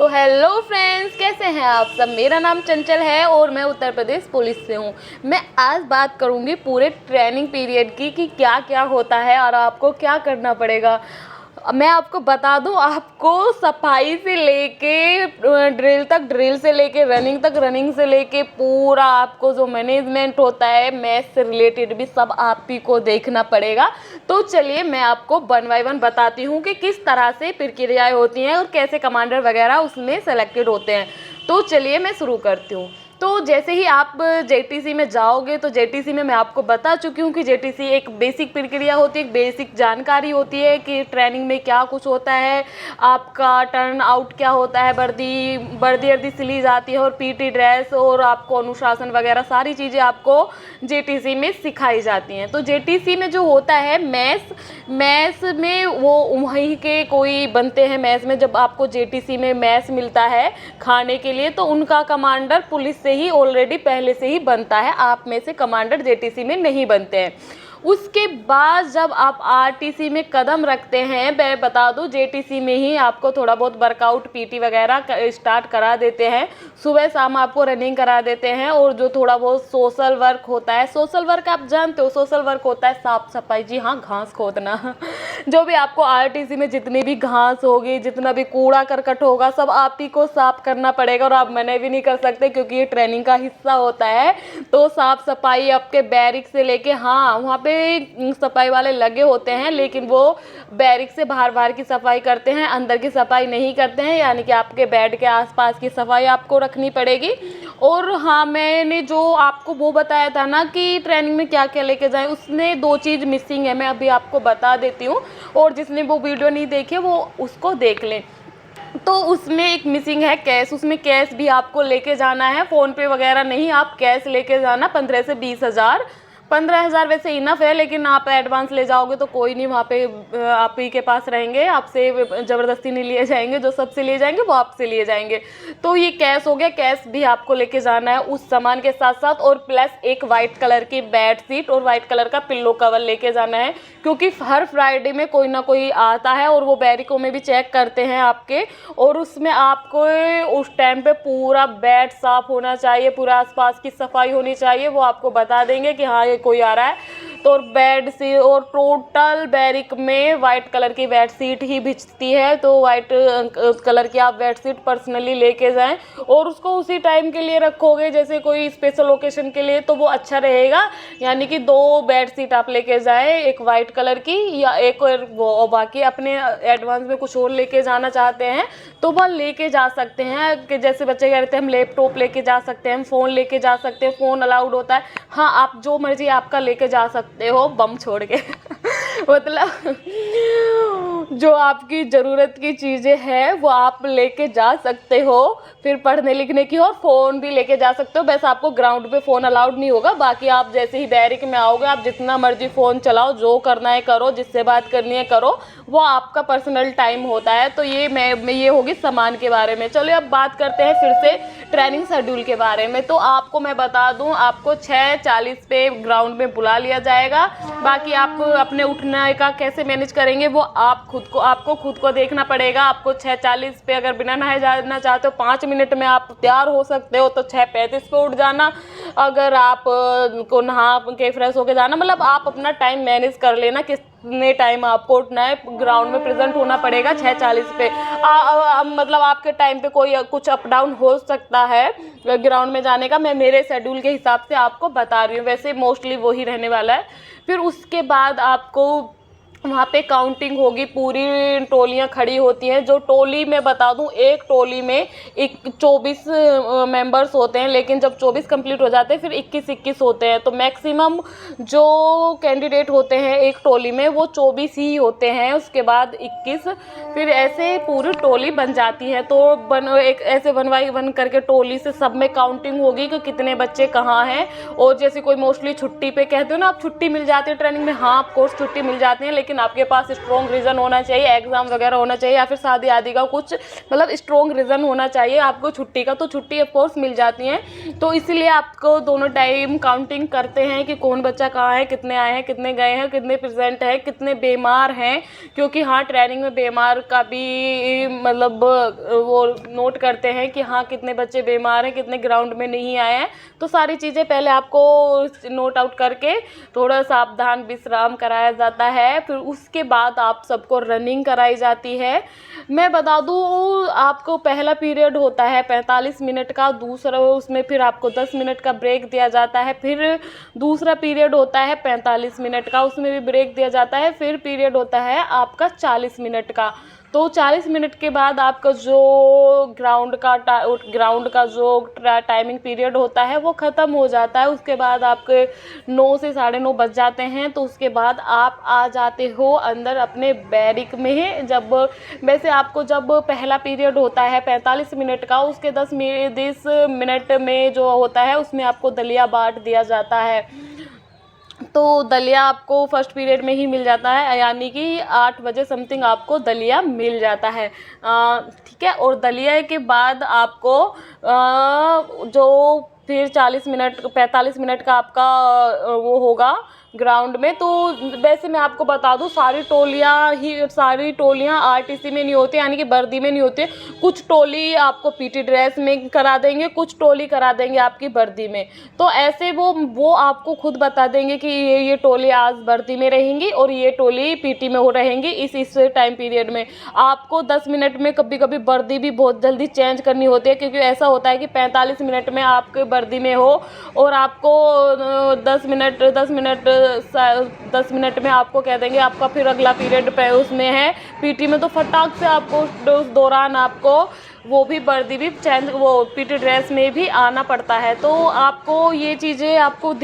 तो hello friends, कैसे हैं आप सब। मेरा नाम चंचल है और मैं उत्तर प्रदेश पुलिस से हूँ। मैं आज बात करूँगी पूरे ट्रेनिंग पीरियड की कि क्या क्या होता है और आपको क्या करना पड़ेगा। मैं आपको बता दूं, आपको सफाई से लेके ड्रिल तक, ड्रिल से लेके रनिंग तक, रनिंग से लेके पूरा आपको जो मैनेजमेंट होता है मैथ से रिलेटेड भी सब आप ही को देखना पड़ेगा। तो चलिए मैं आपको 1 बाय 1 बताती हूँ कि किस तरह से प्रक्रियाएं होती हैं और कैसे कमांडर वगैरह उसमें सेलेक्टेड होते हैं। तो चलिए मैं शुरू करती हूँ। तो जैसे ही आप जेटीसी में जाओगे तो जेटीसी में मैं आपको बता चुकी हूँ कि जेटीसी एक बेसिक प्रक्रिया होती है, एक बेसिक जानकारी होती है कि ट्रेनिंग में क्या कुछ होता है, आपका टर्न आउट क्या होता है, वर्दी सिली जाती है और पीटी ड्रेस और आपको अनुशासन वगैरह सारी चीज़ें आपको जेटीसी में सिखाई जाती हैं। तो जेटीसी में जो होता है मैस में वो वहीं के कोई बनते हैं। मैस में जब आपको जेटीसी में मैस मिलता है खाने के लिए तो उनका कमांडर पुलिस से ही ऑलरेडी पहले से ही बनता है। आप में से कमांडर जेटीसी में नहीं बनते हैं। उसके बाद जब आप आरटीसी में कदम रखते हैं, मैं बता दूं जेटीसी में ही आपको थोड़ा बहुत वर्कआउट पीटी वगैरह स्टार्ट करा देते हैं। सुबह शाम आपको रनिंग करा देते हैं और जो थोड़ा बहुत सोशल वर्क होता है, सोशल वर्क आप जानते हो, सोशल वर्क होता है साफ सफाई, जी हाँ, घास खोदना जो भी आपको आरटीसी में जितनी भी घास होगी, जितना भी कूड़ा करकट होगा, सब आप ही को साफ करना पड़ेगा और आप मना भी नहीं कर सकते क्योंकि ये ट्रेनिंग का हिस्सा होता है। तो साफ सफाई आपके बैरिक से लेके, हाँ वहाँ पे सफाई वाले लगे होते हैं लेकिन वो बैरिक से बाहर की सफाई करते हैं, अंदर की सफाई नहीं करते हैं। यानी कि आपके बेड के आसपास की सफाई आपको रखनी पड़ेगी। और हाँ, मैंने जो आपको वो बताया था ना कि ट्रेनिंग में क्या क्या लेके जाएं, उसमें 2 चीज़ मिसिंग है, मैं अभी आपको बता देती हूँ। और जिसने वो वीडियो नहीं देखी वो उसको देख लें। तो उसमें एक मिसिंग है कैश। उसमें कैश भी आपको लेके जाना है, फ़ोन पे वगैरह नहीं, आप कैश लेके जाना। 15 से 20 हज़ार, 15 हज़ार वैसे इनफ है, लेकिन आप एडवांस ले जाओगे तो कोई नहीं, वहाँ पे आप ही के पास रहेंगे, आपसे ज़बरदस्ती नहीं लिए जाएंगे। जो सबसे लिए जाएंगे वो आपसे लिए जाएंगे। तो ये कैश हो गया, कैश भी आपको लेके जाना है उस सामान के साथ साथ। और प्लस एक वाइट कलर की बेड शीट और वाइट कलर का पिल्लो कवर लेके जाना है क्योंकि हर फ्राइडे में कोई ना कोई आता है और वो बैरिकों में भी चेक करते हैं आपके। और उसमें आपको उस टाइम पे पूरा बेड साफ होना चाहिए, पूरा आसपास की सफाई होनी चाहिए। वो आपको बता देंगे कि हाँ ये कोई आ रहा है। तो बेड से और टोटल बैरिक में वाइट कलर की बेड शीट ही बिछती है, तो वाइट कलर की आप बेड शीट पर्सनली लेके जाएं और उसको उसी टाइम के लिए रखोगे जैसे कोई स्पेशल ओकेशन के लिए, तो वो अच्छा रहेगा। यानी कि 2 बेड शीट आप लेके जाएं, एक वाइट कलर की या एक और वो, बाकी अपने एडवांस में कुछ और लेके जाना चाहते हैं तो वह लेके जा सकते हैं। कि जैसे बच्चे कह रहे थे हम लैपटॉप लेके जा सकते हैं, हम फ़ोन लेके जा सकते हैं, फ़ोन अलाउड होता है। हाँ, आप जो मर्जी आपका लेके जा सकते हो, बम छोड़ के मतलब जो आपकी ज़रूरत की चीज़ें हैं वो आप लेके जा सकते हो। फिर पढ़ने लिखने की, और फ़ोन भी लेके जा सकते हो। वैसे आपको ग्राउंड पे फ़ोन अलाउड नहीं होगा, बाकी आप जैसे ही बैरिक में आओगे आप जितना मर्जी फ़ोन चलाओ, जो करना है करो, जिससे बात करनी है करो, वो आपका पर्सनल टाइम होता है। तो ये होगी सामान के बारे में। चलो अब बात करते हैं फिर से ट्रेनिंग शेड्यूल के बारे में। तो आपको मैं बता दूं, आपको 6:40 पे ग्राउंड में बुला लिया जाएगा। बाकी आप अपने उठने का कैसे मैनेज करेंगे वो आपको खुद को देखना पड़ेगा। आपको 6:40 पे अगर बिना नहाए जाना चाहते हो 5 मिनट में आप तैयार हो सकते हो तो 6:35 पे उठ जाना। अगर आप को नहा के फ्रेश होके जाना, मतलब आप अपना टाइम मैनेज कर लेना कितने टाइम आपको उठना है। ग्राउंड में प्रेजेंट होना पड़ेगा 6:40 पे। मतलब आपके टाइम पे कोई कुछ अप डाउन हो सकता है ग्राउंड में जाने का, मैं मेरे शेड्यूल के हिसाब से आपको बता रही हूँ, वैसे मोस्टली वही रहने वाला है। फिर उसके बाद आपको वहाँ पे काउंटिंग होगी, पूरी टोलियाँ खड़ी होती हैं। जो टोली में बता दूँ, एक टोली में 24 मेंबर्स होते हैं, लेकिन जब 24 कंप्लीट हो जाते हैं फिर 21 होते हैं। तो मैक्सिमम जो कैंडिडेट होते हैं एक टोली में वो 24 ही होते हैं, उसके बाद 21, फिर ऐसे पूरी टोली बन जाती है। तो एक ऐसे 1 बाय 1 करके टोली से सब में काउंटिंग होगी कि कितने बच्चे कहाँ हैं। और जैसे कोई मोस्टली छुट्टी पे कहते हो ना, आप छुट्टी मिल जाती है ट्रेनिंग में, हाँ ऑफकोर्स छुट्टी मिल जाती है, लेकिन लेकिन आपके पास स्ट्रॉन्ग रीज़न होना चाहिए, एग्ज़ाम वगैरह होना चाहिए या फिर शादी आदि का कुछ मतलब स्ट्रॉन्ग रीज़न होना चाहिए आपको छुट्टी का, तो छुट्टी ऑफ कोर्स मिल जाती है। तो इसलिए आपको दोनों टाइम काउंटिंग करते हैं कि कौन बच्चा कहाँ है, कितने आए हैं, कितने गए हैं, कितने प्रेजेंट है, कितने बीमार हैं, क्योंकि हाँ ट्रेनिंग में बीमार का भी मतलब वो नोट करते हैं कि हाँ कितने बच्चे बीमार हैं, कितने ग्राउंड में नहीं आए हैं। तो सारी चीज़ें पहले आपको नोट आउट करके थोड़ा सावधान विश्राम कराया जाता है, फिर उसके बाद आप सबको रनिंग कराई जाती है। मैं बता दूँ आपको पहला पीरियड होता है 45 मिनट का, दूसरा उसमें फिर आपको 10 मिनट का ब्रेक दिया जाता है, फिर दूसरा पीरियड होता है 45 मिनट का, उसमें भी ब्रेक दिया जाता है, फिर पीरियड होता है आपका 40 मिनट का। तो 40 मिनट के बाद आपका जो ग्राउंड का जो टाइमिंग पीरियड होता है वो ख़त्म हो जाता है। उसके बाद आपके 9 से 9:30 बज जाते हैं, तो उसके बाद आप आ जाते हो अंदर अपने बैरिक में। जब वैसे आपको जब पहला पीरियड होता है 45 मिनट का, उसके 10 मिनट में जो होता है उसमें आपको दलिया बांट दिया जाता है। तो दलिया आपको फर्स्ट पीरियड में ही मिल जाता है, यानी कि 8 बजे समथिंग आपको दलिया मिल जाता है। ठीक है, और दलिया के बाद आपको जो फिर 45 मिनट का आपका वो होगा ग्राउंड में। तो वैसे मैं आपको बता दूं सारी टोलियां आरटीसी में नहीं होती, यानी कि वर्दी में नहीं होती। कुछ टोली आपको पीटी ड्रेस में करा देंगे, कुछ टोली करा देंगे आपकी वर्दी में। तो ऐसे वो आपको खुद बता देंगे कि ये टोली आज वर्दी में रहेंगी और ये टोली पीटी में हो रहेंगी इस टाइम पीरियड में। आपको 10 मिनट में कभी कभी वर्दी भी बहुत जल्दी चेंज करनी होती है, क्योंकि ऐसा होता है कि 45 मिनट में आपके वर्दी में हो और आपको 10 मिनट में आपको कह देंगे आपका फिर अगला पीरियड पे उसमें है पीटी में। तो फटाक से आपको उस दौरान आपको वो भी वर्दी भी चेंज वो पीटी ड्रेस में भी आना पड़ता है। तो आपको ये चीज़ें आपको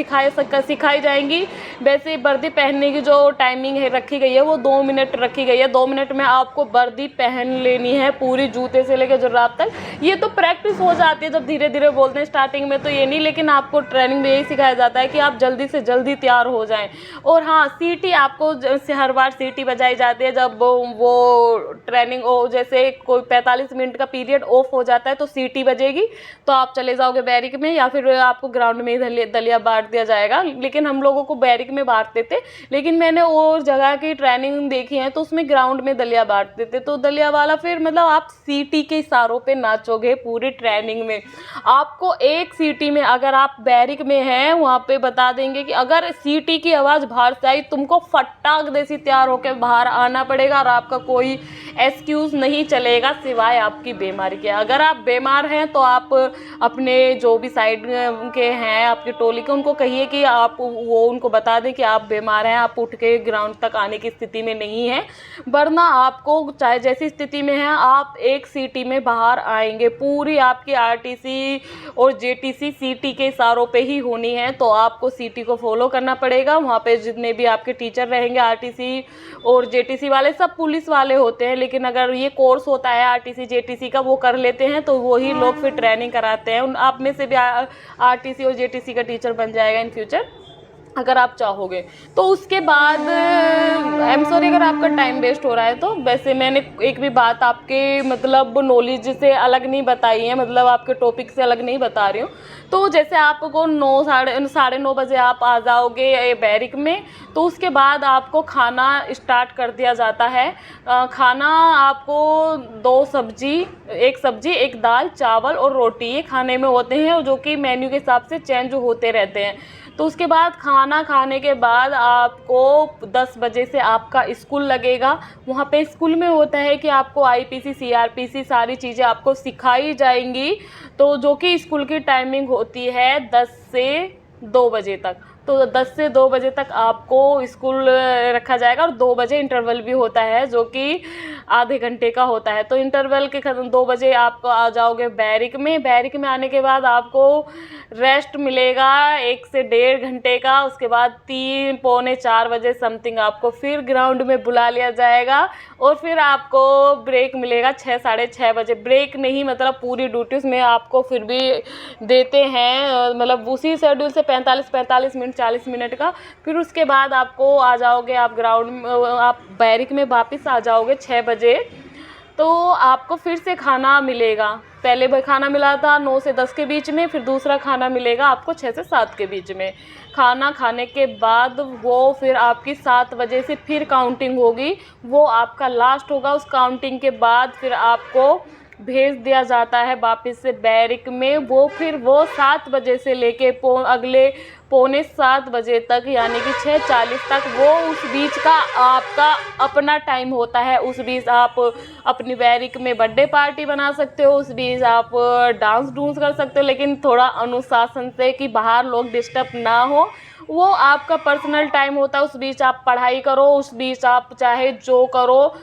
सिखाई जाएंगी। वैसे वर्दी पहनने की जो टाइमिंग है रखी गई है वो 2 मिनट रखी गई है। 2 मिनट में आपको वर्दी पहन लेनी है पूरी, जूते से लेकर जुराब तक। ये तो प्रैक्टिस हो जाती है जब धीरे धीरे बोलते हैं, स्टार्टिंग में तो ये नहीं, लेकिन आपको ट्रेनिंग में यही सिखाया जाता है कि आप जल्दी से जल्दी तैयार हो जाएं। और हाँ, सीटी आपको हर बार सीटी बजाई जाती है जब वो ट्रेनिंग जैसे कोई 45 मिनट का पीरियड ऑफ हो जाता है तो सीटी बजेगी, तो आप चले जाओगे बैरिक में, या फिर आपको ग्राउंड में ही दलिया बांट दिया जाएगा। लेकिन हम लोगों को बैरिक में बांटते थे, लेकिन मैंने और जगह की ट्रेनिंग देखी है तो उसमें ग्राउंड में दलिया बांटते थे। तो दलिया वाला फिर मतलब आप सीटी के इशारों पे नाचोगे पूरी ट्रेनिंग में। आपको एक सीटी में, अगर आप बैरिक में हैं वहाँ पे बता देंगे कि अगर सीटी की आवाज़ बाहर से आई, तुमको फटाक देसी तैयार होकर बाहर आना पड़ेगा और आपका कोई एक्सक्यूज़ नहीं चलेगा सिवाय आपकी बीमारी के। अगर आप बीमार हैं तो आप अपने जो भी साइड के हैं आपके टोली के, उनको कहिए कि आप वो उनको बता दें कि आप बीमार हैं, आप उठ के ग्राउंड तक आने की स्थिति में नहीं हैं, वरना आपको चाहे जैसी स्थिति में हैं आप एक सीटी में बाहर आएंगे। पूरी आपकी आरटीसी और जेटीसी सीटी के इशारों पे ही होनी है, तो आपको सीटी को फॉलो करना पड़ेगा। वहाँ पे जितने भी आपके टीचर रहेंगे आरटीसी और जेटीसी वाले, सब पुलिस वाले होते हैं, लेकिन अगर ये कोर्स होता है आरटीसी जेटीसी का वो कर लेते हैं तो वही लोग फिर ट्रेनिंग कराते हैं। आप में से भी आरटीसी और जेटीसी का टीचर बन जाएगा इन फ्यूचर अगर आप चाहोगे। तो उसके बाद आई एम सॉरी अगर आपका टाइम वेस्ट हो रहा है, तो वैसे मैंने एक भी बात आपके मतलब नॉलेज से अलग नहीं बताई है, मतलब आपके टॉपिक से अलग नहीं बता रही हूँ। तो जैसे आपको 9 बजे आप आ जाओगे बैरिक में, तो उसके बाद आपको खाना स्टार्ट कर दिया जाता है। खाना आपको 2 सब्जी, एक सब्जी, एक दाल, चावल और रोटी, ये खाने में होते हैं जो कि मेन्यू के हिसाब से चेंज होते रहते हैं। तो उसके बाद खाना खाने के बाद आपको 10 बजे से आपका स्कूल लगेगा। वहाँ पे स्कूल में होता है कि आपको आईपीसी सीआरपीसी सारी चीज़ें आपको सिखाई जाएंगी। तो जो कि स्कूल की टाइमिंग होती है 10 से 2 बजे तक। तो 10 से 2 बजे तक आपको स्कूल रखा जाएगा और 2 बजे इंटरवल भी होता है जो कि आधे घंटे का होता है। तो इंटरवल के खत्म 2 बजे आपको आ जाओगे बैरिक में। बैरिक में आने के बाद आपको रेस्ट मिलेगा 1 से 1.5 घंटे का। उसके बाद 3 पौने 4 बजे समथिंग आपको फिर ग्राउंड में बुला लिया जाएगा और फिर आपको ब्रेक मिलेगा 6 साढ़े 6 बजे। ब्रेक नहीं मतलब पूरी ड्यूटी उसमें आपको फिर भी देते हैं, मतलब उसी शेड्यूल से 45 मिनट 40 मिनट का। फिर उसके बाद आपको आ जाओगे आप ग्राउंड में, आप बैरिक में वापस आ जाओगे 6 बजे। तो आपको फिर से खाना मिलेगा। पहले भी खाना मिला था 9 से 10 के बीच में, फिर दूसरा खाना मिलेगा आपको 6 से 7 के बीच में। खाना खाने के बाद वो फिर आपकी 7 बजे से फिर काउंटिंग होगी, वो आपका लास्ट होगा। उस काउंटिंग के बाद फिर आपको भेज दिया जाता है वापस से बैरिक में। वो फिर वो 7 बजे से लेके अगले पौने 7 बजे तक, यानी कि 6:40 तक, वो उस बीच का आपका अपना टाइम होता है। उस बीच आप अपनी बैरिक में बर्थडे पार्टी बना सकते हो, उस बीच आप डांस डूंस कर सकते हो, लेकिन थोड़ा अनुशासन से कि बाहर लोग डिस्टर्ब ना हो। वो आपका पर्सनल टाइम होता है। उस बीच आप पढ़ाई करो, उस बीच आप चाहे जो करो,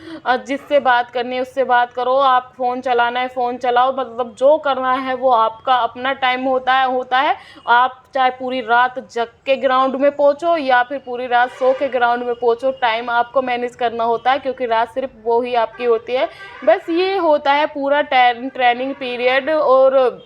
जिससे बात करनी है उससे बात करो, आप फ़ोन चलाना है फ़ोन चलाओ, मतलब जो करना है वो आपका अपना टाइम होता है। आप चाहे पूरी रात जग के ग्राउंड में पहुंचो या फिर पूरी रात सो के ग्राउंड में पहुंचो, टाइम आपको मैनेज करना होता है, क्योंकि रात सिर्फ वो ही आपकी होती है। बस ये होता है पूरा ट्रेनिंग पीरियड। और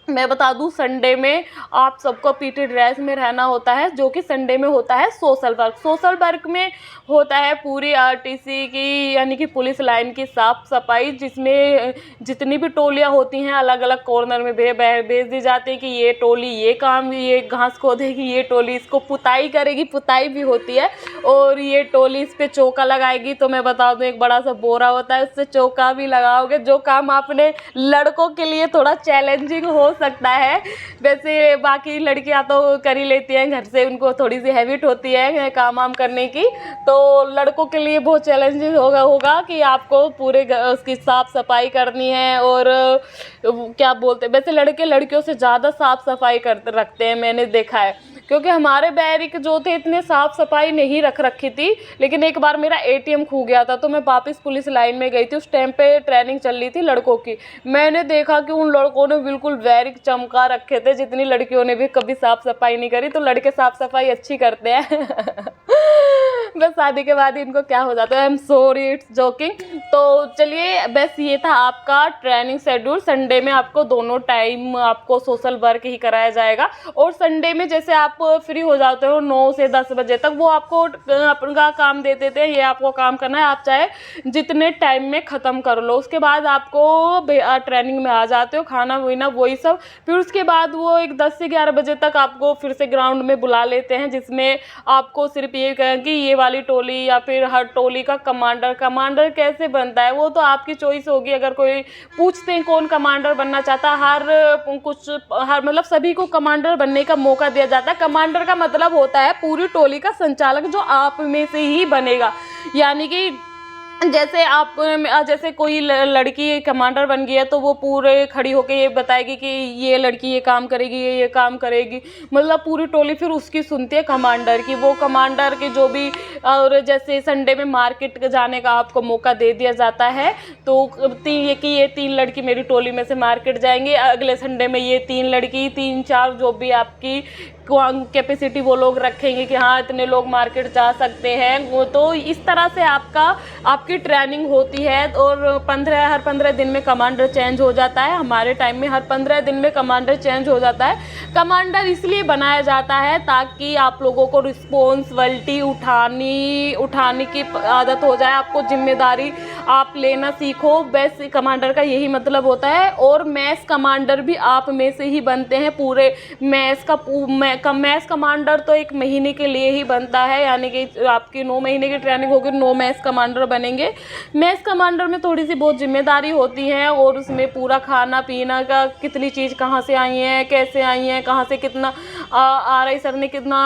मैं बता दूं, संडे में आप सबको पीटी ड्रेस में रहना होता है, जो कि संडे में होता है सोशल वर्क। सोशल वर्क में होता है पूरी आरटीसी की, यानी कि पुलिस लाइन की साफ़ सफाई, जिसमें जितनी भी टोलियां होती हैं अलग अलग कॉर्नर में भेज दी जाती है कि ये टोली ये काम, ये घास खोदेगी, ये टोली इसको पुताई करेगी, पुताई भी होती है, और ये टोली इस पर चौका लगाएगी। तो मैं बता दूं, एक बड़ा सा बोरा होता है, उससे चौका भी लगाओगे। जो काम आपने लड़कों के लिए थोड़ा चैलेंजिंग हो सकता है, वैसे बाकी लड़कियां तो कर ही लेती हैं घर से, उनको थोड़ी सी हैबिट होती है काम वाम करने की। तो लड़कों के लिए बहुत चैलेंजिंग होगा कि आपको पूरे उसकी साफ़ सफाई करनी है। और क्या बोलते हैं, वैसे लड़के लड़कियों से ज़्यादा साफ़ सफाई करते रखते हैं, मैंने देखा है, क्योंकि हमारे बैरिक जो थे इतने साफ़ सफाई नहीं रखी थी। लेकिन एक बार मेरा एटीएम खो गया था, तो मैं वापस पुलिस लाइन में गई थी। उस टाइम पे ट्रेनिंग चल रही थी लड़कों की। मैंने देखा कि उन लड़कों ने बिल्कुल बैरिक चमका रखे थे, जितनी लड़कियों ने भी कभी साफ़ सफाई नहीं करी। तो लड़के साफ़ सफाई अच्छी करते हैं बस शादी के बाद इनको क्या हो जाता है, I am sorry, it's joking. तो चलिए, बस ये था आपका ट्रेनिंग शेड्यूल। संडे में आपको दोनों टाइम आपको सोशल वर्क ही कराया जाएगा। और संडे में जैसे आप फ्री हो जाते हो 9 से 10 बजे तक, वो आपको अपना काम दे देते हैं, ये आपको काम करना है, आप चाहे जितने टाइम में ख़त्म कर लो। उसके बाद आपको ट्रेनिंग में आ जाते हो, खाना वाना वही सब। फिर उसके बाद वो एक 10 से 11 बजे तक आपको फिर से ग्राउंड में बुला लेते हैं, जिसमें आपको सिर्फ ये कहें कि ये वाली टोली या फिर हर टोली का कमांडर कैसे बनता है, वो तो आपकी चॉइस होगी। अगर कोई पूछते हैं कौन कमांडर बनना चाहता है, हर मतलब सभी को कमांडर बनने का मौका दिया जाता है। कमांडर का मतलब होता है पूरी टोली का संचालक, जो आप में से ही बनेगा। यानी कि जैसे कोई लड़की कमांडर बन गई है, तो वो पूरे खड़ी होकर ये बताएगी कि ये लड़की ये काम करेगी, ये काम करेगी, मतलब पूरी टोली फिर उसकी सुनती है कमांडर की। वो कमांडर के जो भी, और जैसे संडे में मार्केट जाने का आपको मौका दे दिया जाता है, तो ये 3 लड़की मेरी टोली में से मार्केट जाएंगे, अगले संडे में ये 3 लड़की 3-4 जो भी आपकी कैपेसिटी वो लोग रखेंगे कि हाँ इतने लोग मार्केट जा सकते हैं। वो तो इस तरह से आपकी ट्रेनिंग होती है। और हर 15 दिन में कमांडर चेंज हो जाता है। हमारे टाइम में हर 15 दिन में कमांडर चेंज हो जाता है। कमांडर इसलिए बनाया जाता है ताकि आप लोगों को रिस्पॉन्सिबिलिटी उठाने की आदत हो जाए, आपको जिम्मेदारी आप लेना सीखो। बस कमांडर का यही मतलब होता है। और मैस कमांडर भी आप में से ही बनते हैं। पूरे मैस कमांडर तो 1 महीने के लिए ही बनता है, यानी कि आपकी 9 महीने की ट्रेनिंग होगी, 9 मैस कमांडर बनेंगे। मैस कमांडर में थोड़ी सी बहुत जिम्मेदारी होती है, और उसमें पूरा खाना पीना का, कितनी चीज़ कहाँ से आई है, कैसे आई है, कहाँ से कितना RI सर ने कितना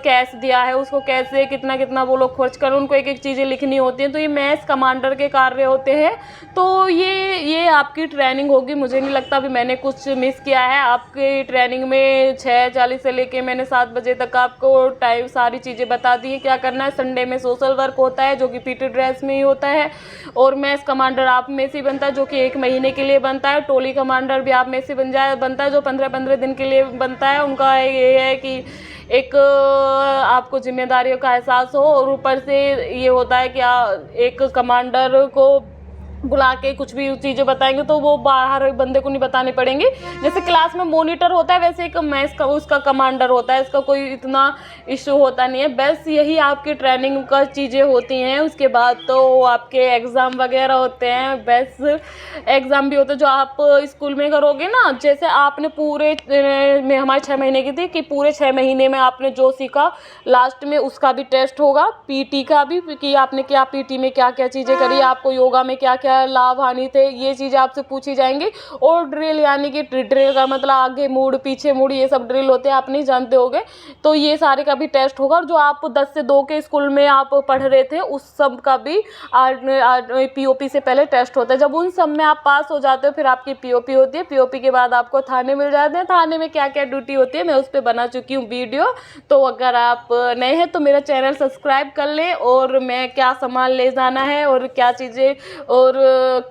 कैश दिया है, उसको कैसे कितना वो लोग खर्च कर, उनको एक चीज़ें लिखनी होती हैं। तो ये मैस कमांडर के कार्य होते हैं। तो ये आपकी ट्रेनिंग होगी। मुझे नहीं लगता अभी मैंने कुछ मिस किया है। आपकी ट्रेनिंग में 6:40 से लेके मैंने 7 बजे तक आपको टाइम सारी चीज़ें बता दी है क्या करना है। संडे में सोशल वर्क होता है, जो कि पीटी ड्रेस में ही होता है। और मैस कमांडर आप में से बनता है, जो कि 1 महीने के लिए बनता है। टोली कमांडर भी आप में से बनता है, जो 15-15 दिन के लिए बनता है। उनका ये है कि एक आपको जिम्मेदारियों का एहसास हो, और ऊपर से ये होता है कि एक कमांडर को बुला के कुछ भी चीज़ें बताएंगे तो वो बाहर बंदे को नहीं बताने पड़ेंगे। जैसे क्लास में मॉनिटर होता है वैसे एक मैथ्स का उसका कमांडर होता है, इसका कोई इतना इशू होता नहीं है। बस यही आपकी ट्रेनिंग का चीज़ें होती हैं। उसके बाद तो आपके एग्ज़ाम वगैरह होते हैं। बस एग्ज़ाम भी होते हैं जो आप स्कूल में करोगे ना, जैसे आपने पूरे में हमारे 6 महीने की थी कि पूरे 6 महीने में आपने जो सीखा लास्ट में उसका भी टेस्ट होगा, पीटी का भी, कि आपने क्या पीटी में क्या क्या चीज़ें करी, आपको योगा में क्या क्या लाभ हानि थे, ये चीज़ें आपसे पूछी जाएंगी। और ड्रिल यानी कि ड्रिल का मतलब आगे मुड़ पीछे मुड़, ये सब ड्रिल होते हैं, आप नहीं जानते होगे, तो ये सारे का भी टेस्ट होगा। और जो आप 10 से 2 के स्कूल में आप पढ़ रहे थे उस सब का भी पीओपी से पहले टेस्ट होता है। जब उन सब में आप पास हो जाते हो फिर आपकी पीओपी होती है। पीओपी के बाद आपको थाने मिल जाते हैं। थाने में क्या क्या ड्यूटी होती है मैं उस पर बना चुकी हूँ वीडियो, तो अगर आप नए हैं तो मेरा चैनल सब्सक्राइब कर लें। और मैं क्या सामान ले जाना है और क्या चीज़ें और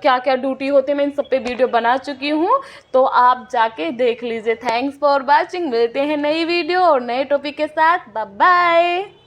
क्या क्या ड्यूटी होती है मैं इन सब पे वीडियो बना चुकी हूँ, तो आप जाके देख लीजिए। Thanks for watching. मिलते हैं नई वीडियो और नए टॉपिक के साथ। Bye bye.